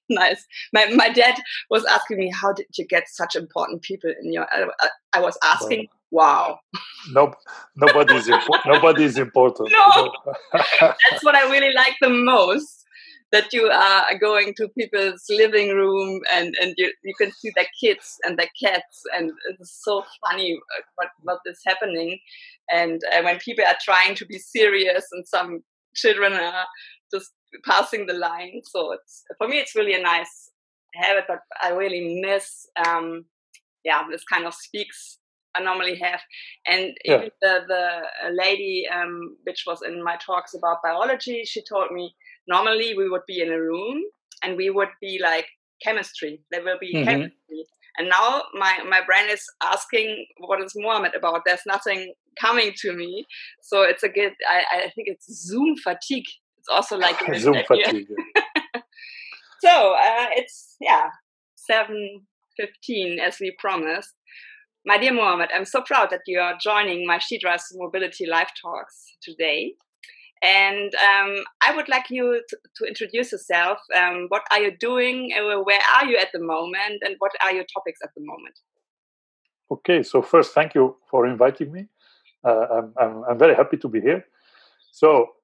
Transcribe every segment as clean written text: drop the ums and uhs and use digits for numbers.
Nice. My dad was asking me, how did you get such important people in your... I was asking, wow. Nobody is important. No, that's what I really like the most. That you are going to people's living room and you can see their kids and their cats, and it's so funny what is happening. And when people are trying to be serious and some children are just passing the line. So for me, it's really a nice habit, but I really miss, this kind of speaks I normally have. And even the lady, which was in my talks about biology, she told me, normally we would be in a room and we would be like chemistry. There will be chemistry. And now my brain is asking, what is Mohamed about? There's nothing coming to me. So it's a good, I think it's Zoom fatigue. It's also like Zoom fatigue. So it's 7:15 as we promised. My dear Mohamed, I'm so proud that you are joining my She Drives Mobility live talks today. And I would like you to introduce yourself. What are you doing? Where are you at the moment? And what are your topics at the moment? Okay, so first, thank you for inviting me. I'm very happy to be here. So,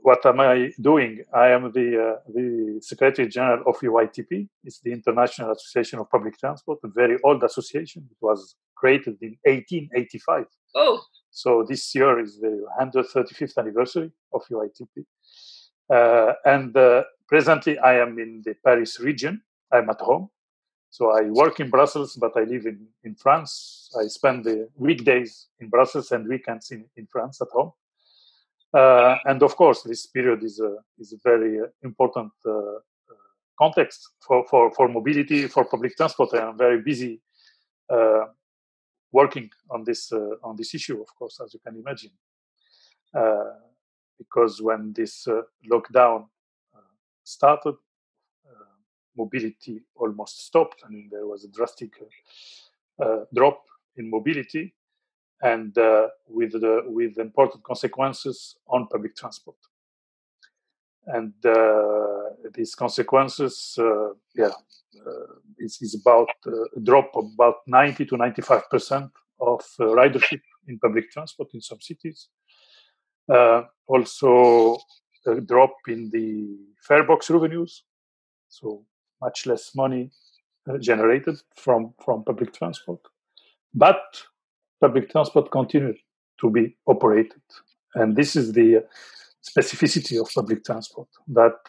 what am I doing? I am the Secretary General of UITP. It's the International Association of Public Transport, a very old association. It was created in 1885. Oh. So this year is the 135th anniversary of UITP. And presently I am in the Paris region. I'm at home. So I work in Brussels, but I live in France. I spend the weekdays in Brussels and weekends in France at home. And of course, this period is a very important context for mobility, for public transport. I am very busy working on this issue, of course, as you can imagine, because when this lockdown started, mobility almost stopped. I mean, there was a drastic drop in mobility, and with important consequences on public transport. And these consequences, is about a drop of about 90 to 95% of ridership in public transport in some cities. Also, a drop in the fare box revenues, so much less money generated from public transport. But public transport continued to be operated. And this is the specificity of public transport, that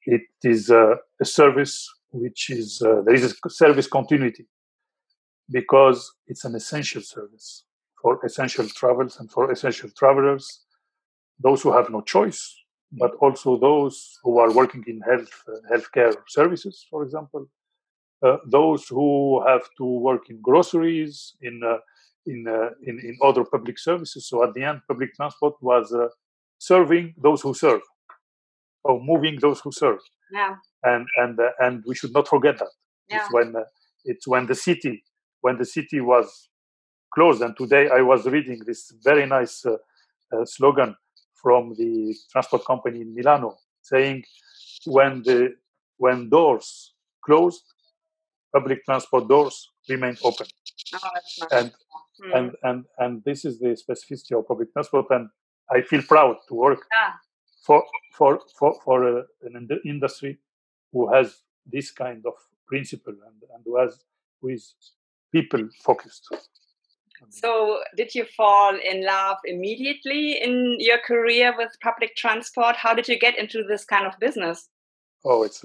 it is a service which is, there is a service continuity, because it's an essential service for essential travels and for essential travelers, those who have no choice, but also those who are working in healthcare services, for example, those who have to work in groceries, in other public services. So at the end, public transport was serving those who serve, or moving those who serve. Yeah. And we should not forget that. Yeah. It's when the city was closed. And today I was reading this very nice slogan from the transport company in Milano, saying, when doors closed, public transport doors remain open. Oh, that's nice. And this is the specificity of public transport, and I feel proud to work for an industry who has this kind of principle and who is people focused. So, did you fall in love immediately in your career with public transport? How did you get into this kind of business? Oh, it's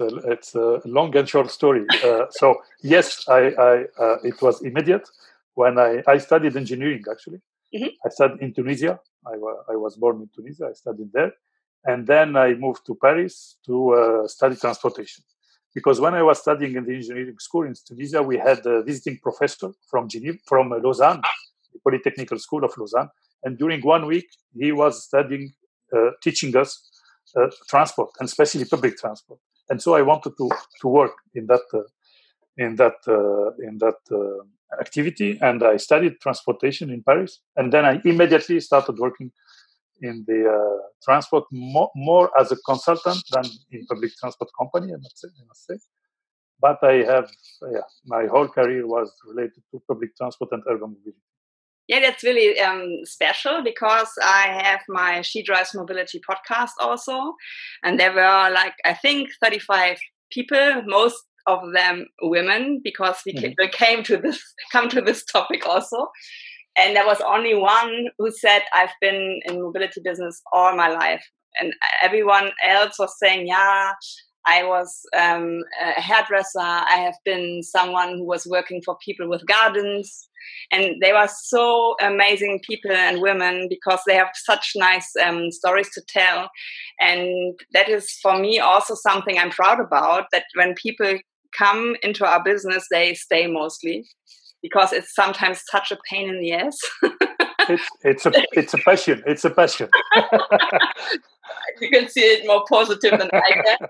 a long and short story. So yes, it was immediate. When I studied engineering, actually. Mm-hmm. I studied in Tunisia. I was born in Tunisia. I studied there. And then I moved to Paris to study transportation. Because when I was studying in the engineering school in Tunisia, we had a visiting professor from Lausanne, the Polytechnical School of Lausanne. And during 1 week, he was teaching us transport, and especially public transport. And so I wanted to work in that activity, and I studied transportation in Paris. And then I immediately started working in the transport more as a consultant than in public transport company, I must say. But I have, my whole career was related to public transport and urban mobility. Yeah, that's really special because I have my She Drives Mobility podcast also. And there were I think 35 people, most of them women, because we come to this topic also. And there was only one who said, I've been in mobility business all my life. And everyone else was saying, yeah, I was a hairdresser. I have been someone who was working for people with gardens. And they were so amazing people and women because they have such nice stories to tell. And that is, for me, also something I'm proud about, that when people come into our business, they stay mostly, because it's sometimes such a pain in the ass. It's a passion. It's a passion. You can see it more positive than I can.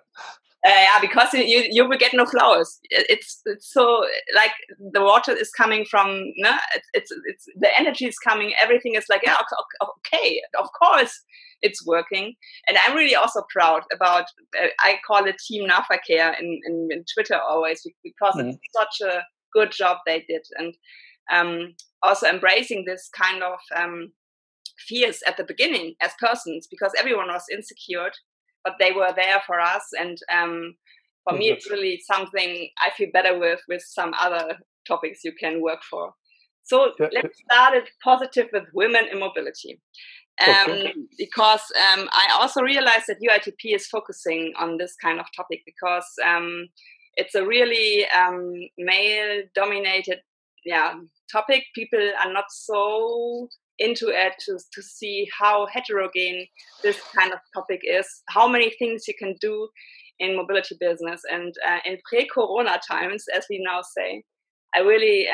Yeah, because you will get no flowers. It's so like the water is coming from. No, it's the energy is coming. Everything is like, yeah, okay, of course it's working. And I'm really also proud about. I call it Team Nahverkehr in Twitter always, because it's such a good job they did, and also embracing this kind of fears at the beginning as persons, because everyone was insecure. But they were there for us, and for me, it's really something I feel better with some other topics you can work for. So let's start it positive with women in mobility, because I also realized that UITP is focusing on this kind of topic because it's a really male-dominated topic. People are not so into it to see how heterogene this kind of topic is, how many things you can do in mobility business. And in pre-corona times, as we now say, I really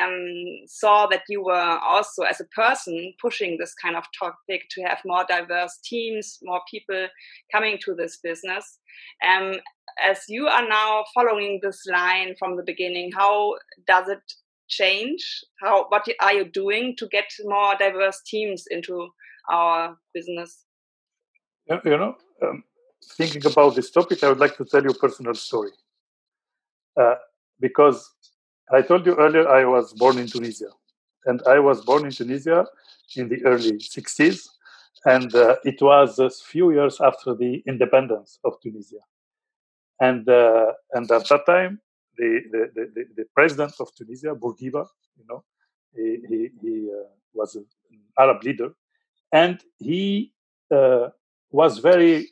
saw that you were also, as a person, pushing this kind of topic to have more diverse teams, more people coming to this business. As you are now following this line from the beginning, how does it change? What are you doing to get more diverse teams into our business? Thinking about this topic, I would like to tell you a personal story. Because I told you earlier, I was born in Tunisia. And I was born in Tunisia in the early 60s. And it was a few years after the independence of Tunisia. And at that time, the president of Tunisia, Bourguiba, he was an Arab leader, and he was very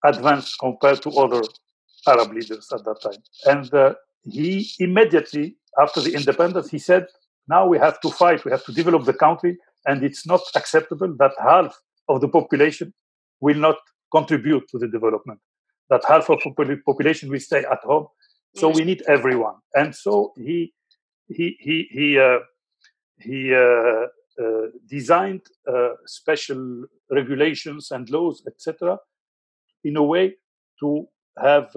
advanced compared to other Arab leaders at that time. And he immediately, after the independence, he said, now we have to fight, we have to develop the country, and it's not acceptable that half of the population will not contribute to the development, that half of the population will stay at home. So we need everyone. And so he designed special regulations and laws, etc., in a way to have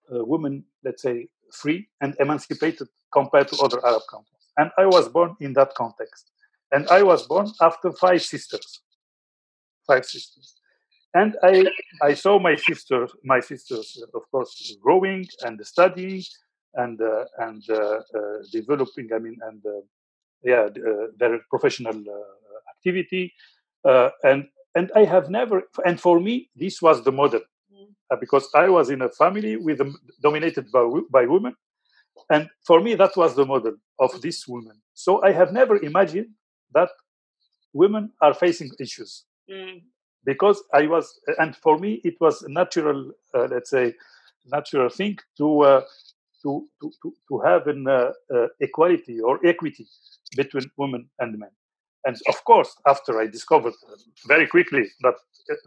women, let's say, free and emancipated compared to other Arab countries. And I was born in that context. And I was born after five sisters. And I saw my sisters, of course, growing and studying and developing. Their professional activity, and I have never. And for me, this was the model, because I was in a family dominated by women, and for me that was the model of this woman. So I have never imagined that women are facing issues. Because I was, and for me, it was a natural, natural thing to have an equality or equity between women and men. And of course, after I discovered very quickly that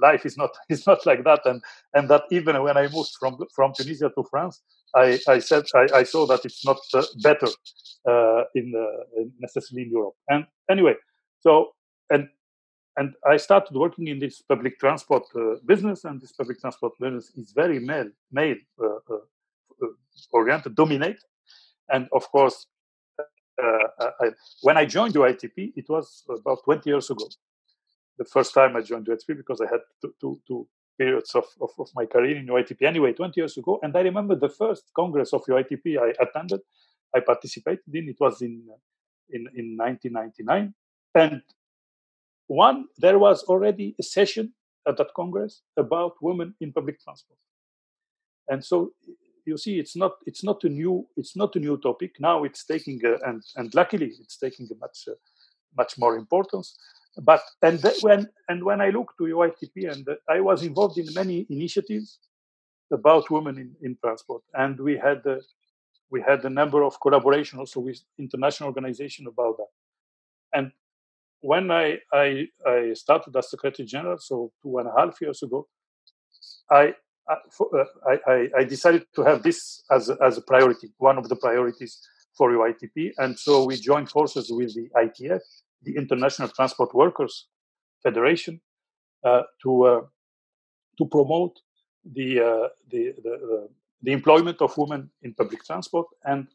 life is not like that, and that even when I moved from Tunisia to France, I saw that it's not better necessarily in Europe. And anyway, so and I started working in this public transport business, and this public transport business is very male oriented, dominated. And of course, when I joined UITP, it was about 20 years ago. the first time I joined UITP, because I had two periods of my career in UITP anyway, 20 years ago. And I remember the first Congress of UITP I attended, I participated in. It was in 1999. And there was already a session at that Congress about women in public transport. And so you see, it's not a new topic. Now it's taking and luckily it's taking a much more importance. But when I look to UITP, and I was involved in many initiatives about women in transport, and we had a number of collaboration also with international organizations about that. And when I started as Secretary General, so 2.5 years ago, I decided to have this as a priority, one of the priorities for UITP, and so we joined forces with the ITF, the International Transport Workers Federation, to promote the employment of women in public transport, and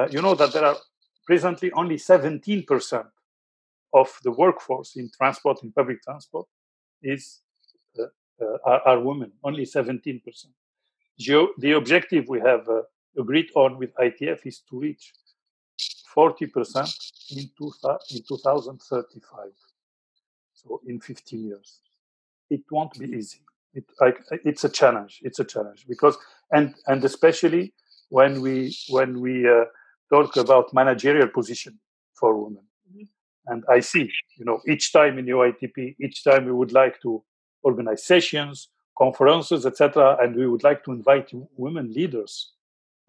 you know that there are presently only 17% of the workforce in public transport are women, only 17%. The objective we have agreed on with ITF is to reach 40% in 2035. So in 15 years. It won't be easy. It's a challenge. It's a challenge because and especially when we talk about managerial position for women. And I see, each time in UITP, each time we would like to organize sessions, conferences, etc., and we would like to invite women leaders.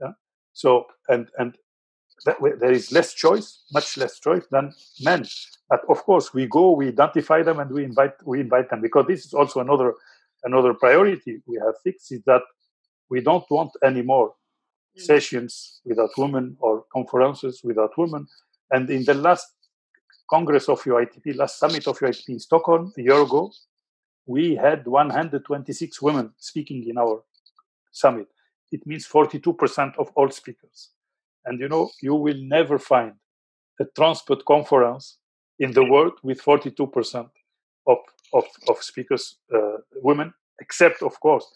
Yeah? So and there is much less choice than men. But of course, we identify them, and we invite them, because this is also another priority we have fixed, is that we don't want any more sessions without women or conferences without women. And in the last Congress of UITP, last summit of UITP in Stockholm a year ago, we had 126 women speaking in our summit. It means 42% of all speakers. And you will never find a transport conference in the world with 42% of speakers, women, except, of course,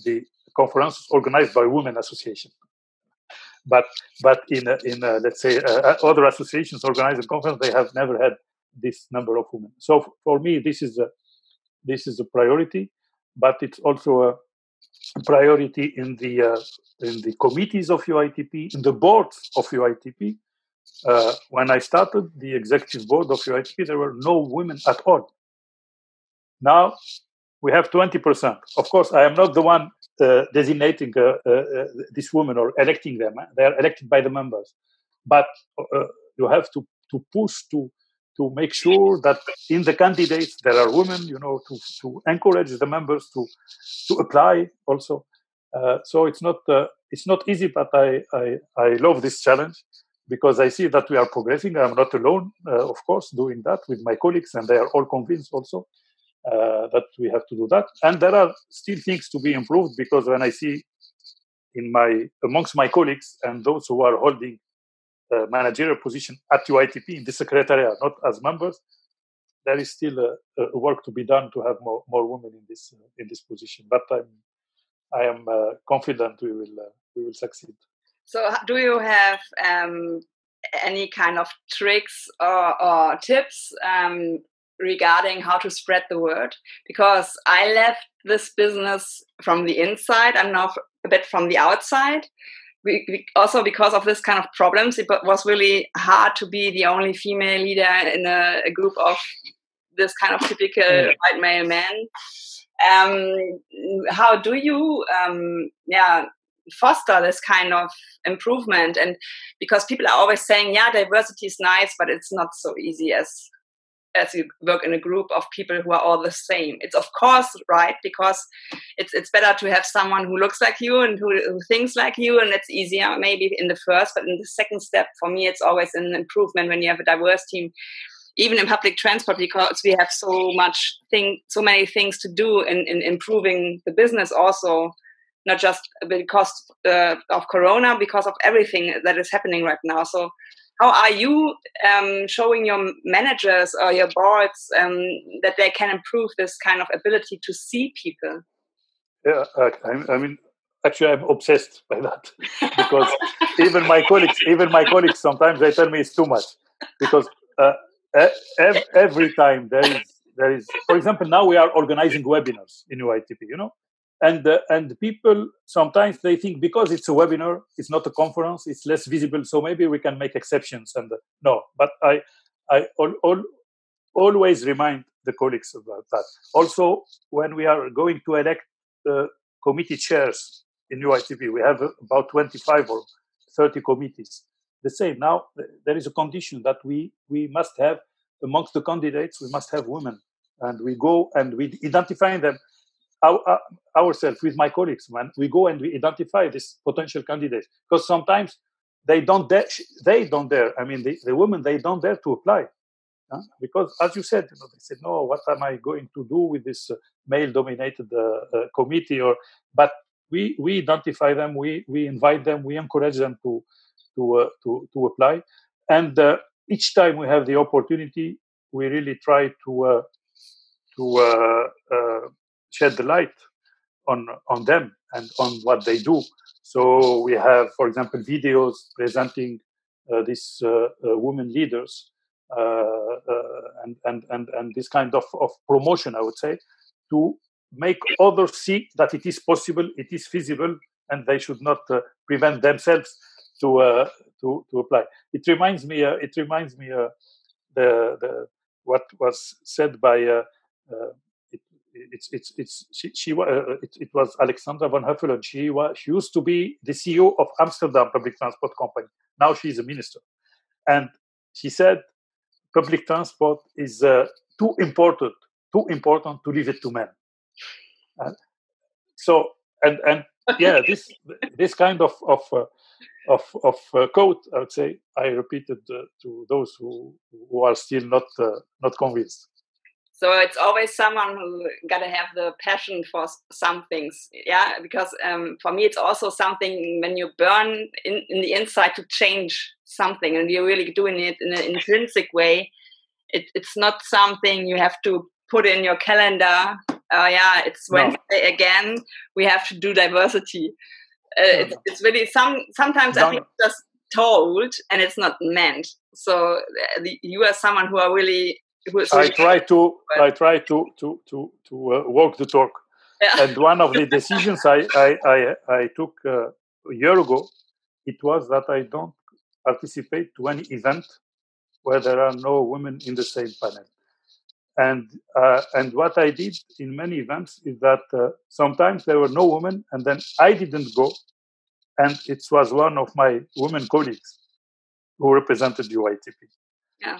the conferences organized by Women Association. But in let's say other associations organized a conference, they have never had this number of women. So for me, this is a priority, but it's also a priority in the committees of UITP, in the boards of UITP. When I started the executive board of UITP, there were no women at all. Now we have 20%. Of course, I am not the one designating this woman or electing them. They are elected by the members. But you have to push to make sure that in the candidates there are women, to encourage the members to apply also. So it's not easy, but I love this challenge, because I see that we are progressing. I'm not alone, of course, doing that with my colleagues, and they are all convinced also that we have to do that. And there are still things to be improved, because when I see amongst my colleagues and those who are holding managerial position at UITP in the secretariat, not as members, there is still a work to be done to have more women in this position. But I am confident we will succeed. So, do you have any kind of tricks or tips regarding how to spread the word? Because I left this business from the inside. I'm now a bit from the outside. Also, because of this kind of problems, it was really hard to be the only female leader in a group of this kind of typical white male men. How do you foster this kind of improvement? And because people are always saying, diversity is nice, but it's not so easy as you work in a group of people who are all the same. It's of course right, because it's better to have someone who looks like you and who thinks like you, and it's easier maybe in the first, but in the second step, for me, it's always an improvement when you have a diverse team, even in public transport, because we have so many things to do in improving the business also, not just because of Corona, because of everything that is happening right now. So how are you showing your managers or your boards that they can improve this kind of ability to see people? Yeah, I mean, actually, I'm obsessed by that because even my colleagues, sometimes they tell me it's too much because every time there is, for example, now we are organizing webinars in UITP, and people sometimes they think because it's a webinar, it's not a conference, it's less visible, so maybe we can make exceptions. And no, but I always remind the colleagues about that. Also, when we are going to elect committee chairs in UITP, we have about 25 or 30 committees. The same. Now, there is a condition that we must have, amongst the candidates, we must have women. And we go and we identify them ourselves with my colleagues. When we go and we identify these potential candidates, because sometimes they don't dare. I mean, the women, they don't dare to apply. Because, as you said, they said, "No, what am I going to do with this male-dominated committee?" But we identify them, we invite them, we encourage them to apply, and each time we have the opportunity, we really try to shed the light on them and on what they do. So we have, for example, videos presenting these women leaders. And this kind of promotion, I would say, to make others see that it is possible, it is feasible, and they should not prevent themselves to apply. It reminds me the what was said by it was Alexandra von Huffelen. She used to be the CEO of Amsterdam Public Transport Company. Now she's a minister, and she said, public transport is too important to leave it to men. So yeah, this kind of quote, I would say, I repeated to those who are still not convinced. So it's always someone who gotta have the passion for some things, yeah. Because for me, it's also something when you burn in the inside to change something, and you're really doing it in an intrinsic way. It's not something you have to put in your calendar. It's Wednesday again. We have to do diversity. It's really sometimes I think it's just told and it's not meant. So you are someone who are really. I try to walk the talk. Yeah. And one of the decisions I took a year ago, it was that I don't participate to any event where there are no women in the same panel. And what I did in many events is that sometimes there were no women, and then I didn't go, and it was one of my women colleagues who represented UITP. Yeah.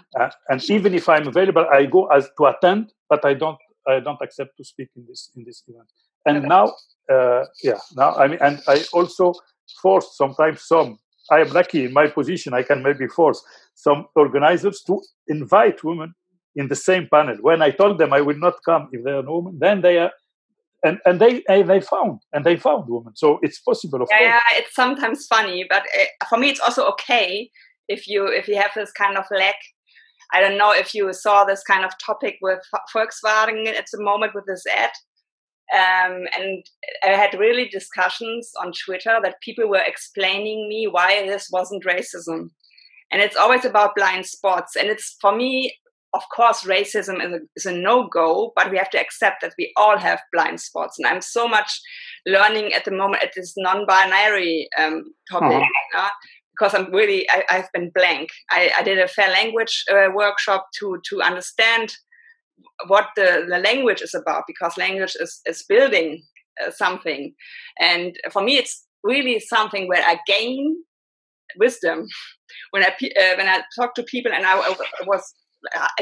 And even if I'm available, I go as to attend, but I don't accept to speak in this event. And okay. Now I mean, and I also force sometimes some. I am lucky in my position. I can maybe force some organizers to invite women in the same panel. When I told them I will not come if there are no women, then they are, and they found women. So it's possible, of course. Yeah, it's sometimes funny, but for me, it's also okay if you have this kind of lack. I don't know if you saw this kind of topic with Volkswagen at the moment with this ad. And I had really discussions on Twitter that people were explaining me why this wasn't racism. And it's always about blind spots. And it's, for me, of course, racism is a no-go, but we have to accept that we all have blind spots. And I'm so much learning at the moment at this non-binary topic. Because I've been blank. I did a fair language workshop to understand what the language is about, because language is building something. And for me, it's really something where I gain wisdom. When I talk to people and I was,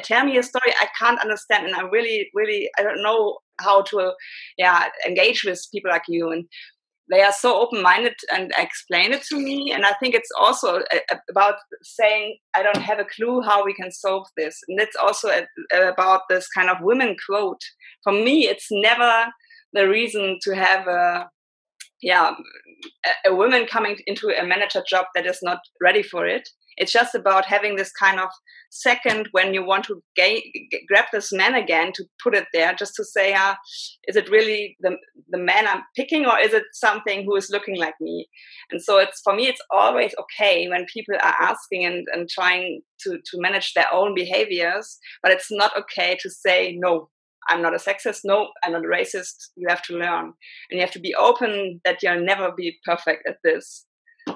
tell me a story I can't understand, and I really, I don't know how to engage with people like you. And they are so open-minded and explain it to me. And I think it's also about saying, I don't have a clue how we can solve this. And it's also about this kind of women quote. For me, it's never the reason to have a woman coming into a manager job that is not ready for it. It's just about having this kind of second when you want to grab this man again, to put it there, just to say, is it really the man I'm picking, or is it something who is looking like me? And so for me, it's always okay when people are asking and trying to manage their own behaviors, but it's not okay to say, no, I'm not a sexist. No, I'm not a racist. You have to learn. And you have to be open that you'll never be perfect at this.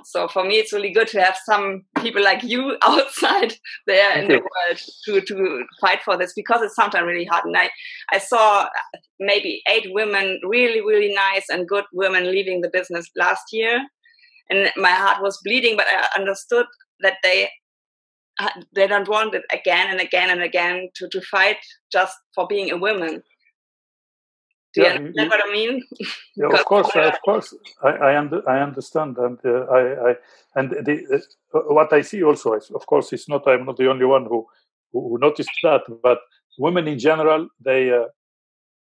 So for me, it's really good to have some people like you outside there in the world to fight for this, because it's sometimes really hard. And I saw maybe 8 women, really, really nice and good women leaving the business last year. And my heart was bleeding, but I understood that they don't want it again and again and again to fight just for being a woman. Do you understand what I mean? Yeah, of course. I understand, and what I see also is, of course, I'm not the only one who noticed that, but women in general, they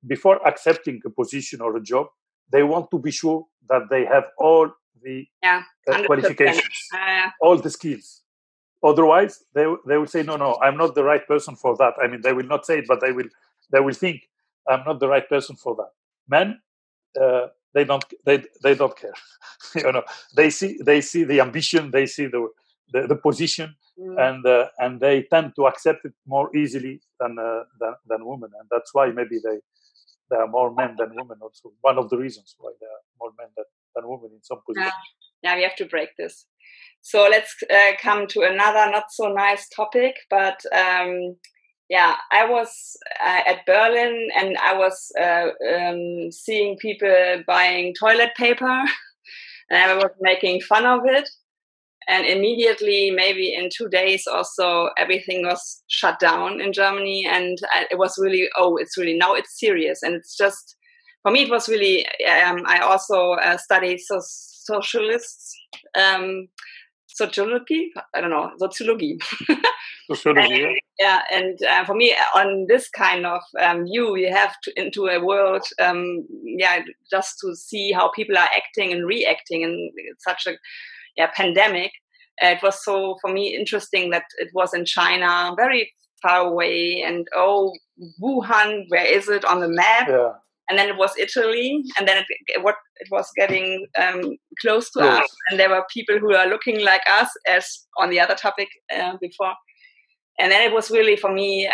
before accepting a position or a job, they want to be sure that they have all the qualifications, all the skills. Otherwise, they will say, no, I'm not the right person for that. I mean, they will not say it, but they will think, I'm not the right person for that. Men, they don't care. They see the ambition, they see the position, and they tend to accept it more easily than women, and that's why maybe there are more men than women. Also, one of the reasons why there are more men than women in some positions. Yeah, we have to break this. So let's come to another not so nice topic, but I was at Berlin, and I was seeing people buying toilet paper, and I was making fun of it. And immediately, maybe in 2 days or so, everything was shut down in Germany. And it was really, now it's serious. And it's just, for me, it was really, I also studied sociology. Sociology, yeah. And for me, on this kind of view, you have to into a world, just to see how people are acting and reacting in such a pandemic. It was so, for me, interesting that it was in China, very far away, and Wuhan, where is it on the map? Yeah. And then it was Italy, and then it was getting close to us, and there were people who are looking like us, as on the other topic before. And then it was really, for me,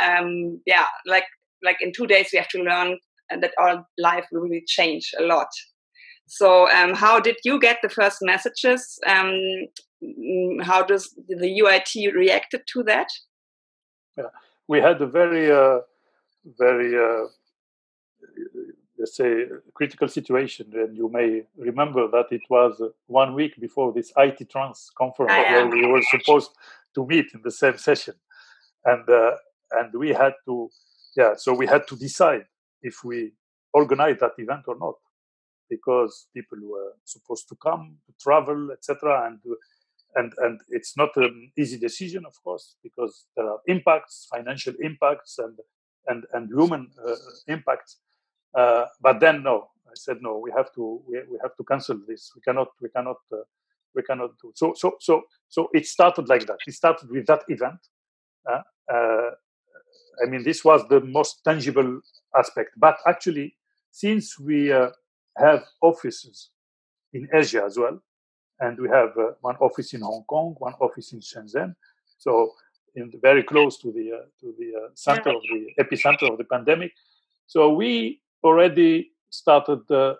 like in 2 days we have to learn that our life will really change a lot. So how did you get the first messages? How does the UIT reacted to that? Yeah, we had a very, let's say, critical situation. And you may remember that it was 1 week before this IT Trans conference where we were supposed to meet in the same session. And we had to, so we had to decide if we organize that event or not, because people were supposed to come, to travel, etc. And it's not an easy decision, of course, because there are impacts, financial impacts, and human impacts. But then I said no. We have to cancel this. We cannot do. So it started like that. It started with that event. I mean, this was the most tangible aspect. But actually, since we have offices in Asia as well, and we have one office in Hong Kong, one office in Shenzhen, so very close to the center of the epicenter of the pandemic. So we already started to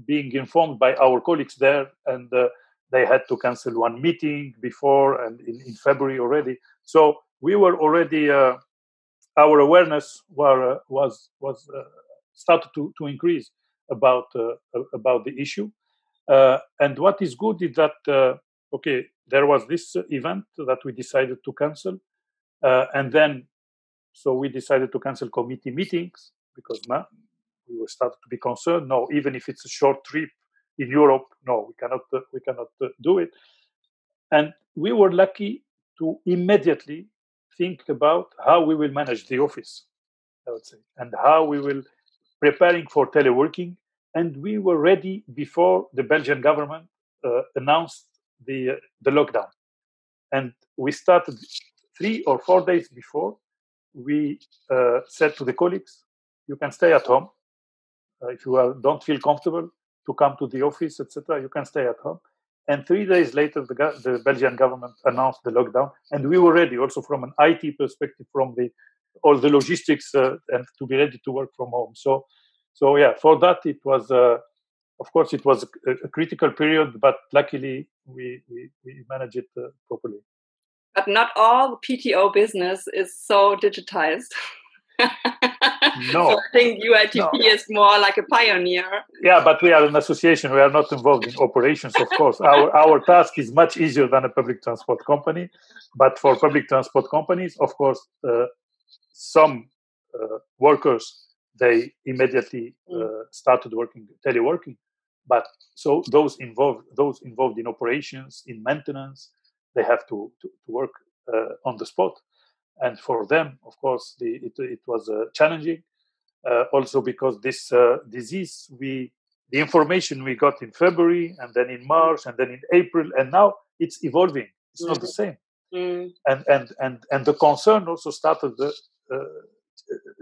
being informed by our colleagues there, and they had to cancel one meeting before, and in February already. So we were already our awareness was started to increase about the issue. And what is good is that there was this event that we decided to cancel, and then so we decided to cancel committee meetings because we were started to be concerned. No, even if it's a short trip in Europe, no, we cannot do it. And we were lucky to immediately think about how we will manage the office, I would say, and how we will preparing for teleworking. And we were ready before the Belgian government announced the lockdown. And we started 3 or 4 days before. We said to the colleagues, you can stay at home. If you don't feel comfortable to come to the office, etc., you can stay at home. And 3 days later, the Belgian government announced the lockdown. And we were ready also from an IT perspective, from all the logistics, and to be ready to work from home. So yeah, for that, it was, of course, it was a critical period, but luckily we managed it properly. But not all PTO business is so digitized. No. So I think UITP is more like a pioneer. Yeah, but we are an association. We are not involved in operations, of course. Our task is much easier than a public transport company. But for public transport companies, of course, some workers, they immediately started teleworking. But so those involved in operations, in maintenance, they have to work on the spot. And for them, of course, it was challenging. Also because this disease, the information we got in February, and then in March, and then in April, and now it's evolving. It's not the same. And the concern also started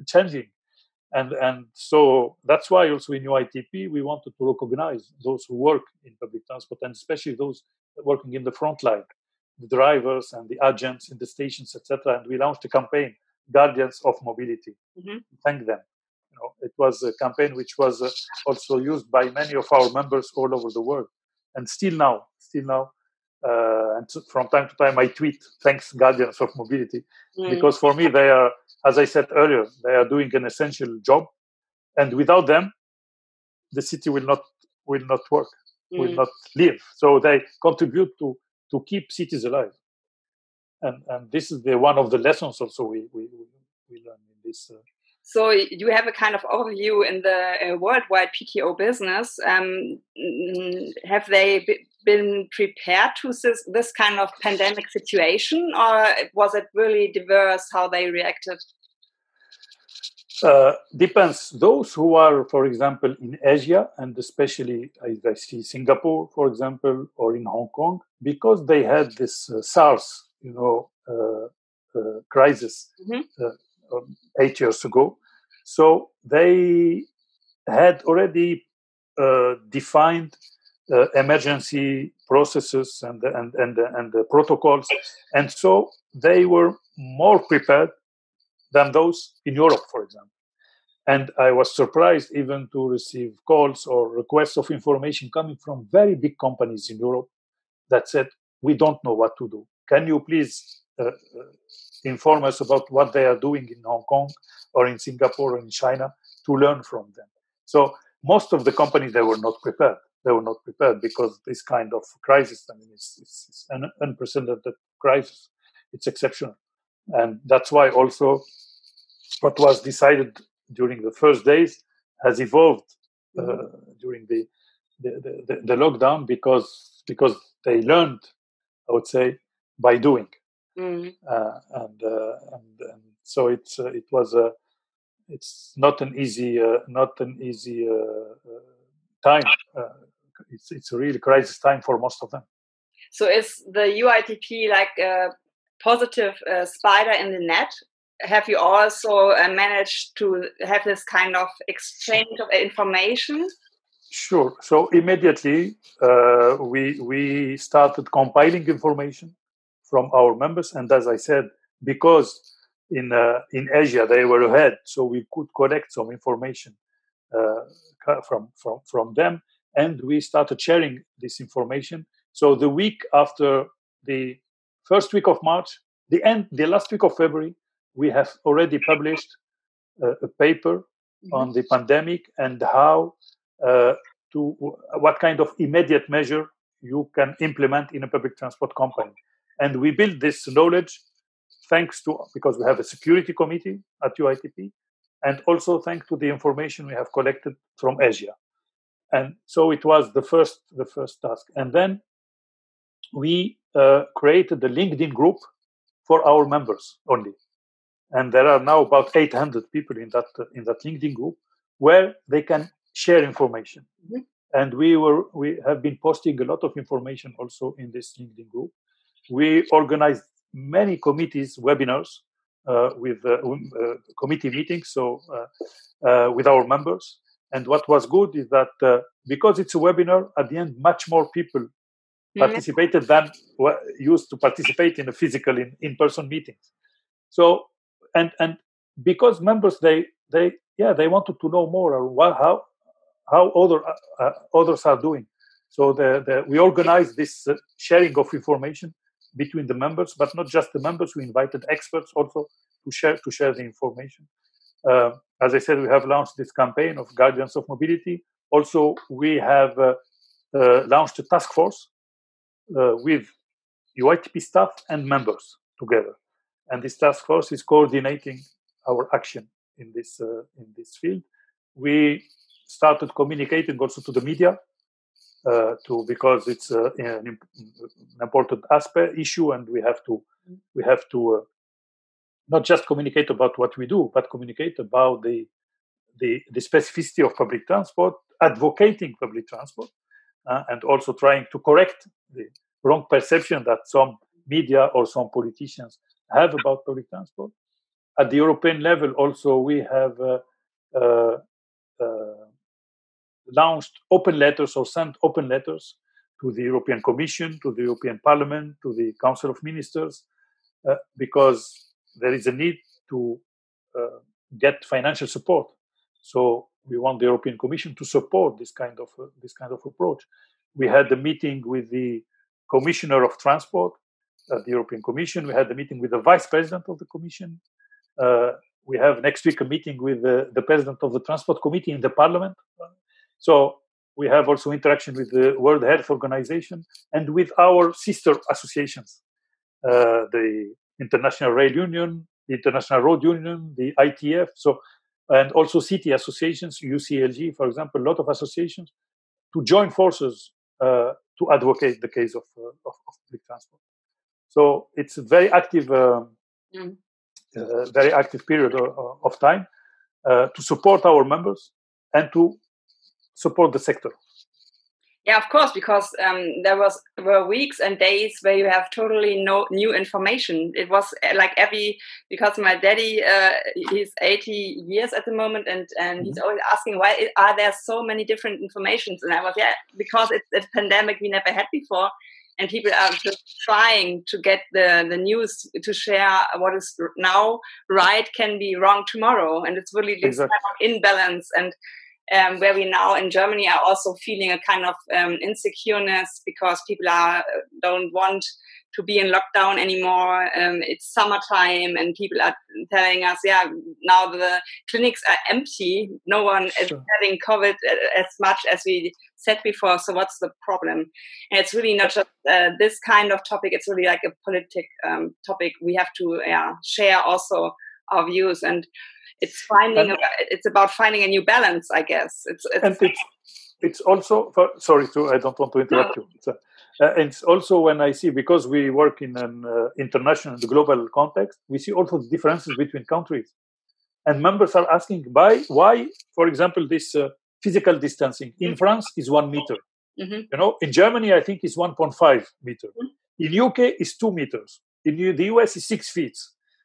changing. And so that's why also in UITP we wanted to recognize those who work in public transport, and especially those working in the front line, the drivers and the agents in the stations, etc. And we launched a campaign, Guardians of Mobility. Thank them. It was a campaign which was also used by many of our members all over the world, and still now, and from time to time I tweet, thanks Guardians of Mobility, because for me they are, as I said earlier, they are doing an essential job, and without them, the city will not work, will not live. So they contribute to keep cities alive, and this is one of the lessons also we learn in this. So you have a kind of overview in the worldwide PTO business. Have they been prepared to this kind of pandemic situation, or was it really diverse how they reacted? Depends. Those who are, for example, in Asia, and especially I see Singapore, for example, or in Hong Kong, because they had this SARS, crisis 8 years ago. So they had already defined emergency processes and the protocols, and so they were more prepared than those in Europe, for example. And I was surprised even to receive calls or requests of information coming from very big companies in Europe that said, we don't know what to do. Can you please inform us about what they are doing in Hong Kong or in Singapore or in China, to learn from them? So most of the companies, they were not prepared. They were not prepared because this kind of crisis, I mean, it's an unprecedented crisis. It's exceptional. And that's why also what was decided during the first days has evolved during the lockdown, because they learned, I would say, by doing. And so it's not an easy time. It's a really crisis time for most of them. So is the UITP like a positive spider in the net? Have you also managed to have this kind of exchange of information? Sure. So immediately we started compiling information from our members, and as I said, because in Asia they were ahead, so we could collect some information from them, and we started sharing this information. So the week after the first week of March, the last week of February, we have already published a paper on the pandemic and how what kind of immediate measure you can implement in a public transport company. And we build this knowledge because we have a security committee at UITP, and also thanks to the information we have collected from Asia. And so it was the first task. And then we created a LinkedIn group for our members only. And there are now about 800 people in that LinkedIn group where they can share information. And we have been posting a lot of information also in this LinkedIn group. we organized many committees, webinars, with committee meetings, so with our members. And what was good is that because it's a webinar, at the end, much more people participated than used to participate in a physical in-person meetings. So, and because members they wanted to know more how others are doing. So we organized this sharing of information between the members, but not just the members. We invited experts also to share the information. As I said, we have launched this campaign of Guardians of Mobility. Also, we have launched a task force with UITP staff and members together, and this task force is coordinating our action in this field. We started communicating also to the media, because it's an important issue, and we have to not just communicate about what we do, but communicate about the specificity of public transport, advocating public transport, and also trying to correct the wrong perception that some media or some politicians have about public transport. At the European level, also, we have launched open letters or sent open letters to the European Commission, to the European Parliament, to the Council of Ministers, because there is a need to get financial support. So we want the European Commission to support this kind of approach. We had a meeting with the Commissioner of Transport at the European Commission. We had a meeting with the Vice President of the Commission. We have next week a meeting with the President of the Transport Committee in the Parliament. So we have also interaction with the World Health Organization and with our sister associations, the International Rail Union, the International Road Union, the ITF, and also city associations, UCLG, for example, a lot of associations, to join forces to advocate the case of public transport. So it's a very active, period of time to support our members and to support the sector. Yeah, of course, because there were weeks and days where you have totally no new information. It was like because my daddy, he's 80 years at the moment, and he's always asking, why are there so many different informations? And I was, because it's a pandemic we never had before, and people are just trying to get the news to share what is now right can be wrong tomorrow. And it's really this kind of imbalance, and where we now in Germany are also feeling a kind of insecureness because people don't want to be in lockdown anymore. It's summertime and people are telling us, now the clinics are empty. No one is having COVID as much as we said before. So what's the problem? And it's really not just this kind of topic. It's really like a politic topic. We have to share also our views, and it's about finding a new balance, I guess. It's also I don't want to interrupt you. It's also when I see, because we work in an international, global context, we see also the differences between countries, and members are asking why, for example, this physical distancing in France is 1 meter. In Germany, I think it's 1.5 meter. In UK, it's 2 meters. In the US, it's 6 feet.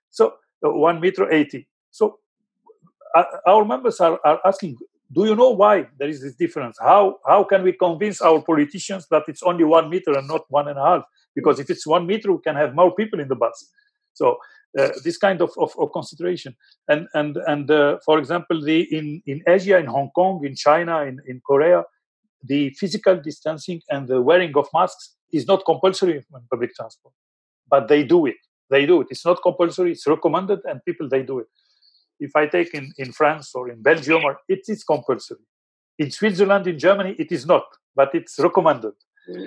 So 1 meter 80. So our members are asking, do you know why there is this difference? How can we convince our politicians that it's only 1 meter and not 1.5? Because if it's 1 meter, we can have more people in the bus. So this kind of consideration. And for example, in Asia, in Hong Kong, in China, in Korea, the physical distancing and the wearing of masks is not compulsory in public transport, but they do it. It's not compulsory, it's recommended, and people, they do it. If I take in France or in Belgium, it is compulsory. In Switzerland, in Germany, it is not, but it's recommended.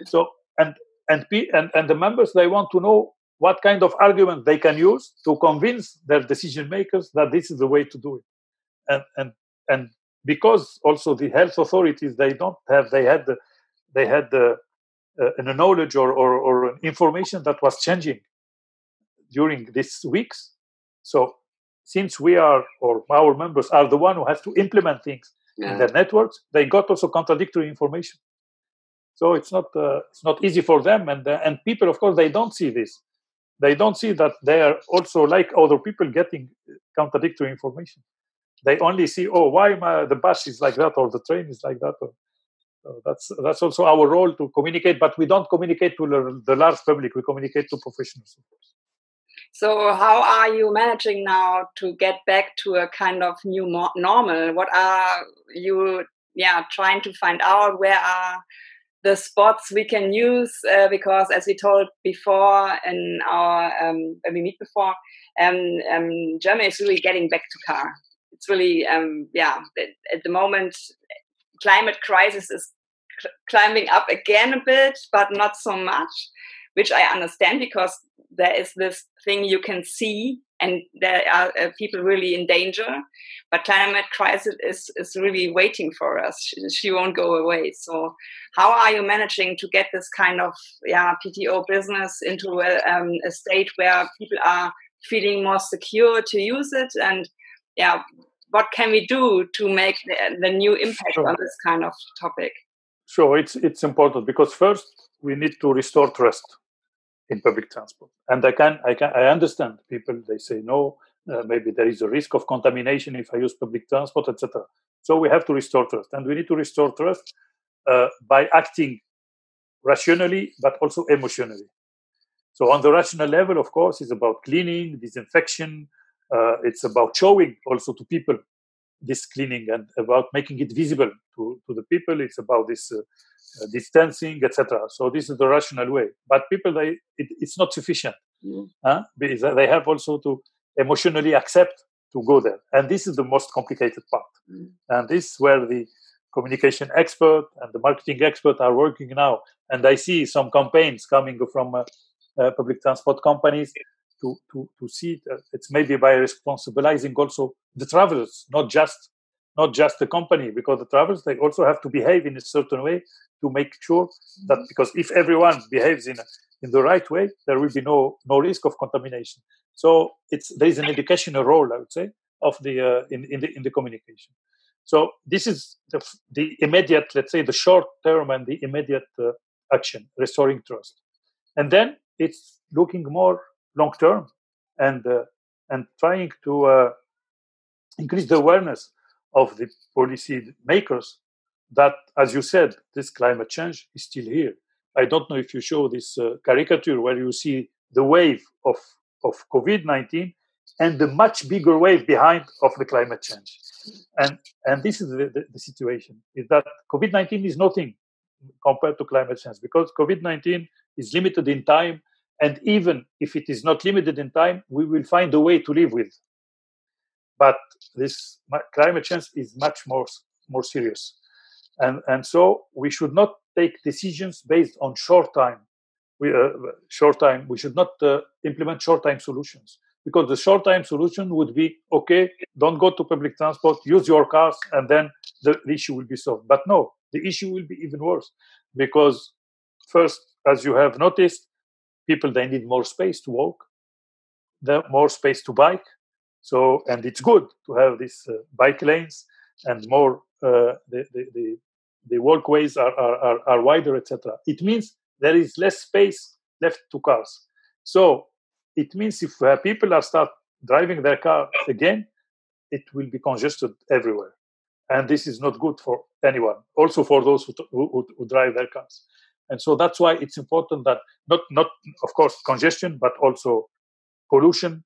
So, and the members, they want to know what kind of argument they can use to convince their decision makers that this is the way to do it. And because also the health authorities, they had a knowledge or information that was changing during these weeks. So since we are, or our members are the one who has to implement things in their networks, they got also contradictory information. So it's not easy for them, and people, of course, they don't see this. They don't see that they are also like other people getting contradictory information. They only see, oh, why the bus is like that or the train is like that. That's also our role to communicate, but we don't communicate to the large public. We communicate to professionals. So how are you managing now to get back to a kind of new normal? What are you trying to find out? Where are the spots we can use? Because as we told before in our when we meet before, Germany is really getting back to car. It's really at the moment climate crisis is climbing up again a bit, but not so much, which I understand because there is this thing you can see and there are people really in danger, but climate crisis is really waiting for us. She won't go away. So how are you managing to get this kind of PTO business into a state where people are feeling more secure to use it? And what can we do to make the new impact on this kind of topic? Sure, it's important because first we need to restore trust in public transport, and I understand people. They say no, maybe there is a risk of contamination if I use public transport, etc. So we have to restore trust, and we need to restore trust by acting rationally, but also emotionally. So on the rational level, of course, it's about cleaning, disinfection. It's about showing also to people this cleaning and about making it visible to the people. It's about this distancing, etc. So this is the rational way. But people, it's not sufficient. Because they have also to emotionally accept to go there. And this is the most complicated part. And this is where the communication expert and the marketing expert are working now. And I see some campaigns coming from public transport companies to see it's maybe by responsibilizing also the travelers, not just the company, because the travelers, they also have to behave in a certain way to make sure that, because if everyone behaves in the right way, there will be no risk of contamination. So there is an educational role, I would say, of the in the communication. So this is the immediate, let's say, the short term and the immediate action, restoring trust, and then it's looking more long term and trying to increase the awareness of the policy makers that, as you said, this climate change is still here. I don't know if you show this caricature where you see the wave of COVID-19 and the much bigger wave behind of the climate change. And this is the situation, is that COVID-19 is nothing compared to climate change, because COVID-19 is limited in time. And even if it is not limited in time, we will find a way to live with. But this climate change is much more serious. And so we should not take decisions based on short time. We should not implement short-time solutions, because the short-time solution would be, okay, don't go to public transport, use your cars, and then the issue will be solved. But no, the issue will be even worse, because first, as you have noticed, people, they need more space to walk, more space to bike. So, and it's good to have these bike lanes and more. The walkways are wider, etc. It means there is less space left to cars. So it means if people start driving their car again, it will be congested everywhere, and this is not good for anyone. Also for those who drive their cars. And so that's why it's important that not of course congestion, but also pollution,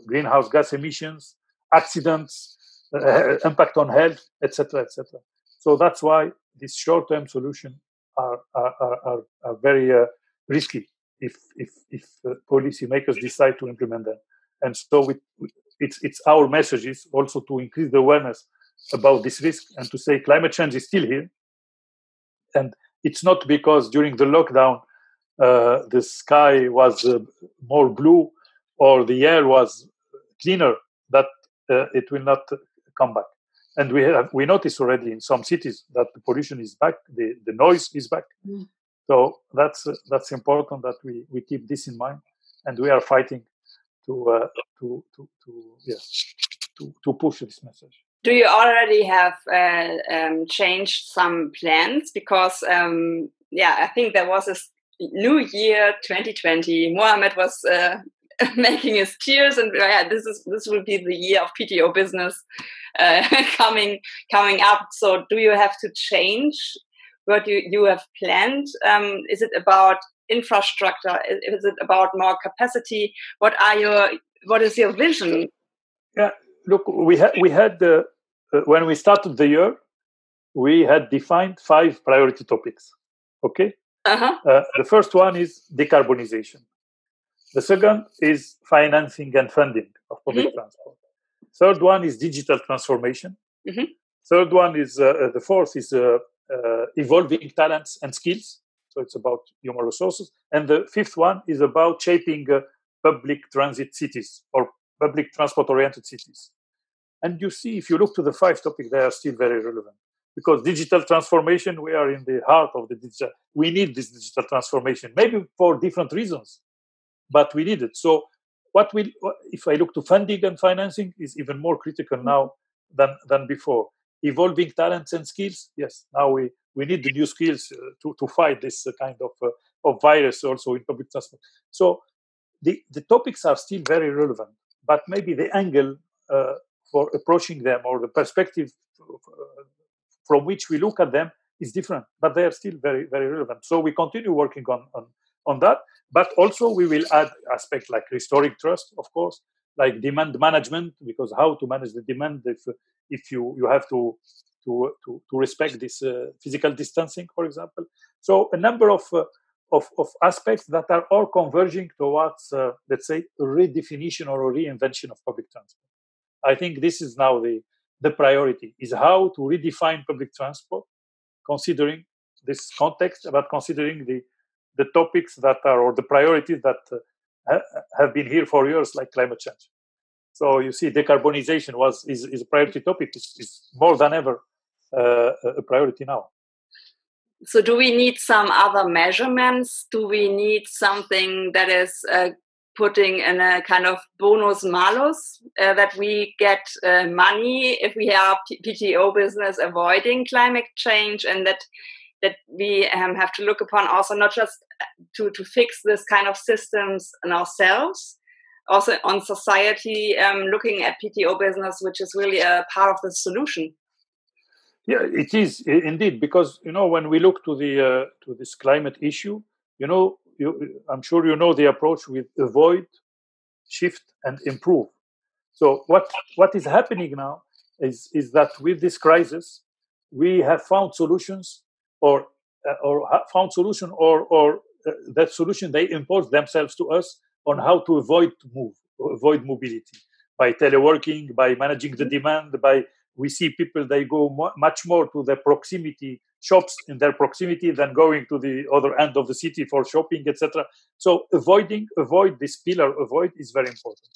greenhouse gas emissions, accidents, impact on health, etc., etc. So that's why these short-term solutions are very risky if policymakers decide to implement them. And so it's our message is also to increase the awareness about this risk and to say climate change is still here. And it's not because during the lockdown the sky was more blue or the air was cleaner that it will not come back. And we notice already in some cities that the pollution is back, the noise is back. So that's important that we keep this in mind, and we are fighting to push this message. Do you already have changed some plans? Because I think there was a new year 2020. Mohamed was making his tears, and this will be the year of PTO business coming up. So do you have to change what you have planned? Is it about infrastructure? Is it about more capacity? What is your vision? Yeah, look, we had when we started the year, we had defined 5 priority topics. Okay, the first one is decarbonization. The second is financing and funding of public transport. Third one is digital transformation. Third one is the fourth is evolving talents and skills. So it's about human resources. And the fifth one is about shaping public transit cities or public transport-oriented cities. And you see, if you look to the 5 topics, they are still very relevant. Because digital transformation, we are in the heart of the digital. We need this digital transformation, maybe for different reasons, but we need it. So if I look to funding and financing, is even more critical now than before. Evolving talents and skills, yes, now we need the new skills to fight this kind of virus also in public transport. So the topics are still very relevant, but maybe the angle for approaching them or the perspective from which we look at them is different, but they are still very, very relevant. So we continue working on that, but also we will add aspects like restoring trust, of course, like demand management, because how to manage the demand if you have to respect this physical distancing, for example. So a number of aspects that are all converging towards, let's say, a redefinition or a reinvention of public transport. I think this is now the priority, is how to redefine public transport, considering this context, but considering the topics that are, or the priorities that have been here for years, like climate change. So you see, decarbonization is a priority topic, is more than ever a priority now. So do we need some other measurements? Do we need something that is putting in a kind of bonus malus, that we get money if we have PTO business avoiding climate change, and that we have to look upon also not just to fix this kind of systems in ourselves, also on society, looking at PTO business, which is really a part of the solution. Yeah, it is indeed, because when we look to this climate issue, I'm sure you know the approach with avoid, shift, and improve. So what is happening now is that with this crisis, we have found solutions, or that solution they impose themselves to us on how to avoid mobility by teleworking, by managing the demand, we see people, they go much more to the proximity shops in their proximity than going to the other end of the city for shopping, etc. So avoid this pillar, avoid is very important.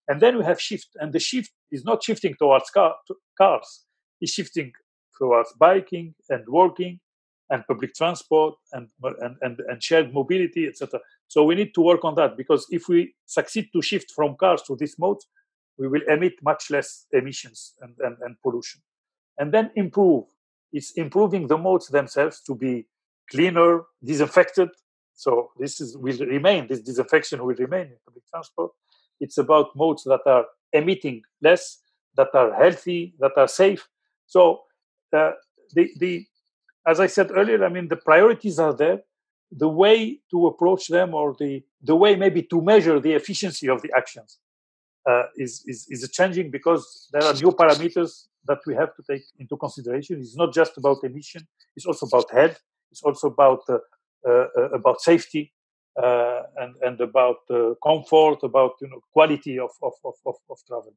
And then we have shift, and the shift is not shifting towards cars, it's shifting towards biking and walking and public transport and shared mobility, etc. So we need to work on that, because if we succeed to shift from cars to these modes, we will emit much less emissions and pollution. And then improve. It's improving the modes themselves to be cleaner, disinfected. So this disinfection will remain in public transport. It's about modes that are emitting less, that are healthy, that are safe. So as I said earlier, the priorities are there. The way to approach them, or the way maybe to measure the efficiency of the actions, is changing, because there are new parameters that we have to take into consideration. It's not just about emission; it's also about health. It's also about safety and about comfort, about quality of travel.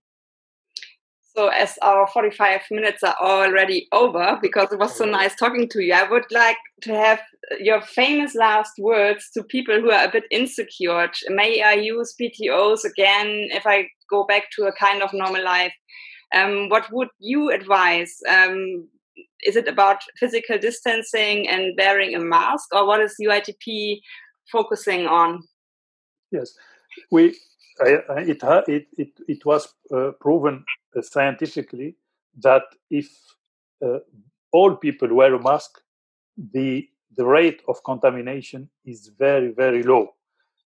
So as our 45 minutes are already over, because it was so nice talking to you, I would like to have your famous last words to people who are a bit insecure. May I use PTOs again if I go back to a kind of normal life? What would you advise? Is it about physical distancing and wearing a mask, or what is UITP focusing on? Yes, it was proven scientifically that if all people wear a mask, the rate of contamination is very, very low.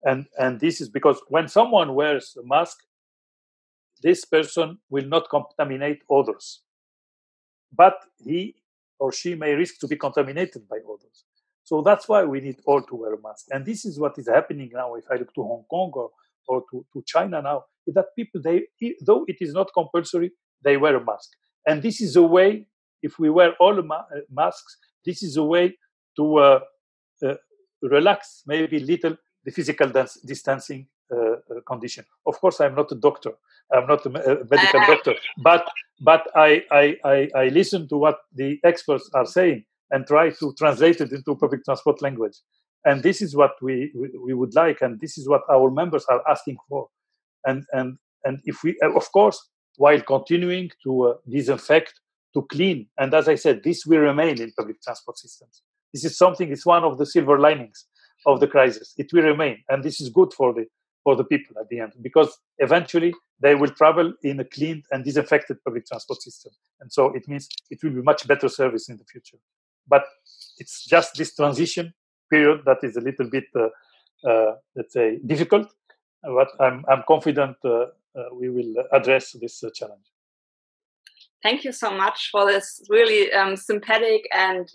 And this is because when someone wears a mask, this person will not contaminate others, but he or she may risk to be contaminated by others. So that's why we need all to wear a mask. And this is what is happening now. If I look to Hong Kong or to China now, is that people, though it is not compulsory, they wear a mask. And this is a way, if we wear all masks, this is a way to relax maybe little the physical distancing condition. Of course, I'm not a doctor. I'm not a medical doctor, but I listen to what the experts are saying and try to translate it into public transport language. And this is what we would like, and this is what our members are asking for. And if we, of course, while continuing to disinfect, to clean, and as I said, this will remain in public transport systems. This is something. It's one of the silver linings of the crisis. It will remain, and this is good for the people at the end, because eventually they will travel in a cleaned and disinfected public transport system, and so it means it will be much better service in the future. But it's just this transition period that is a little bit, let's say, difficult. But I'm confident we will address this challenge. Thank you so much for this really sympathetic and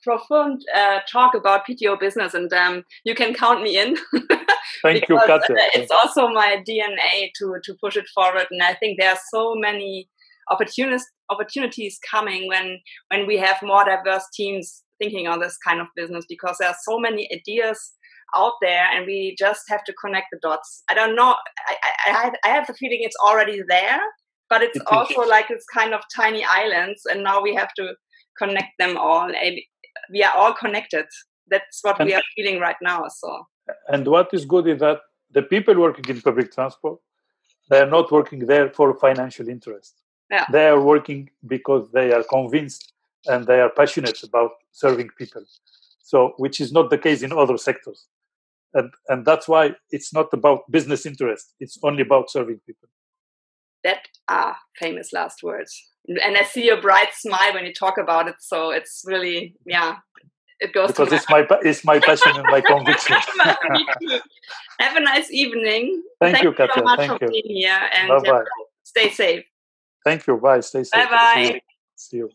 profound talk about PTO business, and you can count me in. Thank you, Katja. It's also my DNA to push it forward, and I think there are so many opportunities coming when we have more diverse teams thinking on this kind of business, because there are so many ideas out there, and we just have to connect the dots. I don't know. I have the feeling it's already there. But it's also like it's kind of tiny islands, and now we have to connect them all. And we are all connected. That's what we are feeling right now. So. And what is good is that the people working in public transport, they are not working there for financial interest. Yeah. They are working because they are convinced and they are passionate about serving people. So, which is not the case in other sectors. And that's why it's not about business interest. It's only about serving people. That are famous last words. And I see your bright smile when you talk about it. So it's really, it goes because it's my passion and my conviction. Have a nice evening. Thank you, Katja. So much Thank for you. being here, and Bye-bye. stay safe. Thank you. Bye. Stay safe. Bye-bye. See you.